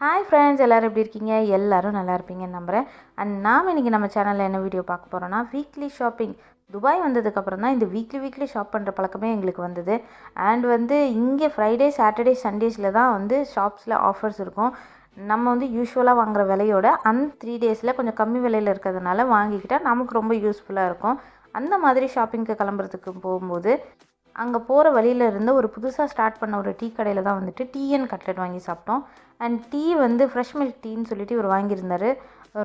Hi friends, எல்லோரும் எப்படி இருக்கீங்க? எல்லோரும் நல்லா இருப்பீங்கன்னு நம்புகிறேன். அண்ட் நாம் இன்றைக்கி நம்ம சேனலில் என்ன வீடியோ பார்க்க போகிறோன்னா, வீக்லி ஷாப்பிங். துபாய் வந்ததுக்கப்புறம் தான் இந்த வீக்லி ஷாப் பண்ணுற பழக்கமே எங்களுக்கு வந்தது. அண்ட் இங்கே ஃப்ரைடே, சாட்டர்டே, சண்டேஸில் தான் ஷாப்ஸில் ஆஃபர்ஸ் இருக்கும். நம்ம யூஸ்வலாக வாங்குகிற விலையோட அந்த 3 டேஸில் கொஞ்சம் கம்மி விலையில் இருக்கிறதுனால வாங்கிக்கிட்டால் நமக்கு ரொம்ப யூஸ்ஃபுல்லாக இருக்கும். அந்த மாதிரி ஷாப்பிங்க்கு கிளம்புறதுக்கு போகும்போது அங்கே போகிற வழியில் இருந்து ஒரு புதுசாக ஸ்டார்ட் பண்ண ஒரு டீ கடையில் தான் டீ அண்ட் கட்லெட் வாங்கி சாப்பிட்டோம். அண்ட் டீ ஃப்ரெஷ் மில்க் டீன்னு சொல்லிட்டு இவர் வாங்கியிருந்தார்.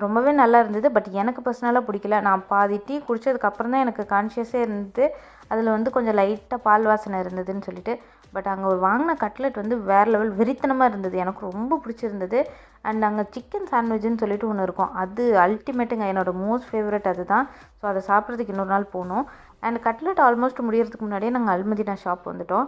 ரொம்பவே நல்லா இருந்தது. பட் எனக்கு பர்சனலாக பிடிக்கல. நான் பாதி டீ குடித்ததுக்கப்புறம் தான் எனக்கு கான்ஷியஸே இருந்தது அதில் கொஞ்சம் லைட்டாக பால் வாசனை இருந்ததுன்னு சொல்லிட்டு. பட் அங்கே ஒரு வாங்கின கட்லெட் வேறு லெவல் வெறித்தனமாக இருந்தது. எனக்கு ரொம்ப பிடிச்சிருந்தது. அண்ட் அங்கே சிக்கன் சாண்ட்விட்ஜுன்னு சொல்லிட்டு ஒன்று இருக்கும். அது அல்டிமேட்டுங்க. என்னோடய மோஸ்ட் ஃபேவரட் அது தான். ஸோ அதை சாப்பிட்றதுக்கு இன்னொரு நாள் போனோம். அண்ட் கட்லெட் ஆல்மோஸ்ட் முடியறதுக்கு முன்னாடியே நாங்கள் அல்மதினா ஷாப் வந்துவிட்டோம்.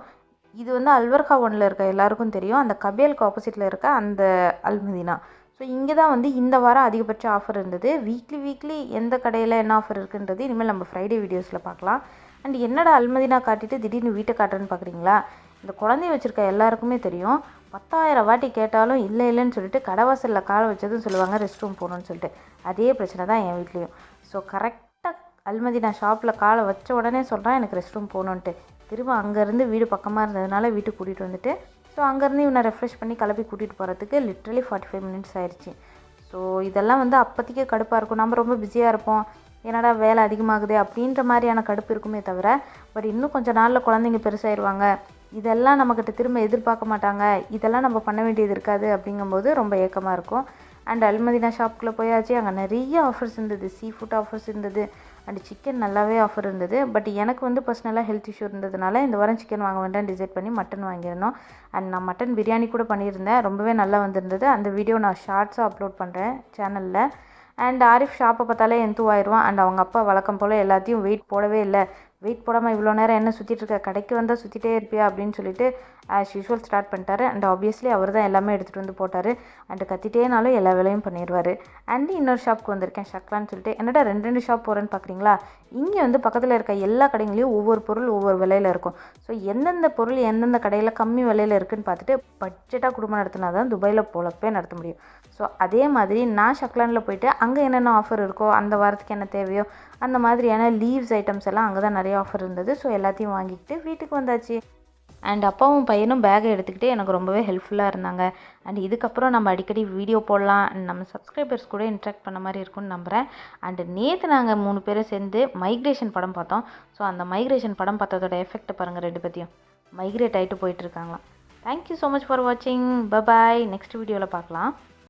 இது அல்வர்கா 1ல் இருக்க எல்லாருக்கும் தெரியும். அந்த கபேலுக்கு ஆப்போசிட்டில் இருக்க அந்த அல்மதினா. ஸோ இங்கே தான் இந்த வாரம் அதிகபட்ச ஆஃபர் இருந்தது. வீக்லி எந்த கடையில் என்ன ஆஃபர் இருக்குன்றது இனிமேல் நம்ம ஃப்ரைடே வீடியோஸில் பார்க்கலாம். அண்ட் என்னடா அல்மதினா காட்டிட்டு திடீர்னு வீட்டை காட்டுறேன்னு பார்க்குறீங்களா? இந்த குழந்தைய வச்சுருக்க எல்லாருக்குமே தெரியும். 10,000 வாட்டி கேட்டாலும் இல்லைன்னு சொல்லிட்டு கடவாசலில் காலை வச்சதும் சொல்லுவாங்க ரெஸ்ட் ரூம் போகணுன்னு சொல்லிட்டு. அதே பிரச்சனை தான் என் வீட்லேயும். ஸோ கரெக்டாக அல்மதினா ஷாப்பில் காலை வச்ச உடனே சொல்கிறேன் எனக்கு ரெஸ்ட் ரூம் போகணுன்ட்டு. திரும்ப அங்கேருந்து வீடு பக்கமாக இருந்ததுனால வீட்டுக்கு கூட்டிகிட்டு வந்துட்டு, ஸோ அங்கேருந்து இவனை ரெஃப்ரெஷ் பண்ணி கிளப்பி கூட்டிகிட்டு போகிறதுக்கு லிட்ரலி 45 மினிட்ஸ் ஆயிடுச்சு. ஸோ இதெல்லாம் அப்போதைக்கு கடுப்பாக இருக்கும். நம்ம ரொம்ப பிஸியாக இருப்போம். என்னடா வேலை அதிகமாகுது அப்படின்ற மாதிரியான கடுப்பு இருக்குமே தவிர, பட் இன்னும் கொஞ்சம் நாளில் குழந்தைங்க பெருசாயிருவாங்க, இதெல்லாம் நம்மக்கிட்ட திரும்ப எதிர்பார்க்க மாட்டாங்க, இதெல்லாம் நம்ம பண்ண வேண்டியது இருக்காது அப்படிங்கும்போது ரொம்ப ஏக்கமாக இருக்கும். அண்ட் அல்மதினா ஷாப்புக்குள்ளே போயாச்சு. அங்கே நிறைய ஆஃபர்ஸ் இருந்தது. சீ ஃபுட் ஆஃபர்ஸ் இருந்தது. அண்ட் சிக்கன் நல்லாவே ஆஃபர் இருந்தது. பட் எனக்கு பர்சனலாக ஹெல்த் இஷ்யூ இருந்ததுனால இந்த வாரம் சிக்கன் வாங்க வேண்டாம் டிசைட் பண்ணி மட்டன் வாங்கியிருந்தோம். அண்ட் நான் மட்டன் பிரியாணி கூட பண்ணியிருந்தேன். ரொம்பவே நல்லா வந்திருந்தது. அந்த வீடியோ நான் ஷார்ட்ஸாக அப்லோட் பண்ணுறேன் சேனலில். அண்ட் ஆரிஃப் ஷாப்பை பார்த்தாலே எந்துவாயிடுவான். அண்ட் அவங்க அப்பா வழக்கம் போல் எல்லாத்தையும் வெயிட் போடவே இல்லை. வெயிட் போடாமல் இவ்வளோ நேரம் என்ன சுற்றிட்டு இருக்க, கடைக்கு வந்தால் சுற்றிட்டே இருப்பியா அப்படின்னு சொல்லிட்டு ஆஸ் யூஷுவல் ஸ்டார்ட் பண்ணிட்டாரு. அண்ட் ஆப்வியஸ்லி அவர் தான் எல்லாமே எடுத்துகிட்டு போட்டார். அண்ட் கத்திட்டேனாலும் எல்லா வேலையும் பண்ணிடுவார். அண்ட் இன்னொரு ஷாப்புக்கு வந்திருக்கேன் ஷக்லான்னு சொல்லிட்டு. என்னடா 2 ஷாப் போகிறேன்னு பார்க்குறீங்களா? இங்கே பக்கத்தில் இருக்க எல்லா கடைங்களையும் ஒவ்வொரு பொருள் ஒவ்வொரு விலையில் இருக்கும். ஸோ எந்தெந்த பொருள் எந்தெந்த கடையில் கம்மி விலையில் இருக்குதுன்னு பார்த்துட்டு பட்ஜெட்டாக குடும்பம் நடத்தினா தான் துபாயில் பொழப்பே நடத்த முடியும். ஸோ அதே மாதிரி நான் ஷக்லானில் போயிட்டு அங்கே என்னென்ன ஆஃபர் இருக்கோ, அந்த வாரத்துக்கு என்ன தேவையோ அந்த மாதிரியான லீவ்ஸ் ஐட்டம்ஸ் எல்லாம் அங்கே தான் நிறைய ஆஃபர் இருந்தது. ஸோ எல்லாத்தையும் வாங்கிக்கிட்டு வீட்டுக்கு வந்தாச்சு. அண்ட் அப்பாவும் பையனும் பேக்கை எடுத்துக்கிட்டு எனக்கு ரொம்பவே ஹெல்ப்ஃபுல்லாக இருந்தாங்க. அண்ட் இதுக்கப்புறம் நம்ம அடிக்கடி வீடியோ போடலாம், அண்ட் நம்ம சப்ஸ்கிரைபர்ஸ் கூட இன்ட்ராக்ட் பண்ண மாதிரி இருக்கும்னு நம்புகிறேன். அண்டு நேற்று நாங்கள் 3 பேரும் சேர்ந்து மைக்ரேஷன் படம் பார்த்தோம். ஸோ அந்த மைக்ரேஷன் படம் பார்த்ததோட எஃபெக்ட் பாருங்கள். 2 பேத்தையும் மைக்ரேட் ஆகிட்டு போயிட்டுருக்காங்களாம். தேங்க்யூ ஸோ மச் ஃபார் வாட்சிங். பபாய். நெக்ஸ்ட் வீடியோவில் பார்க்கலாம்.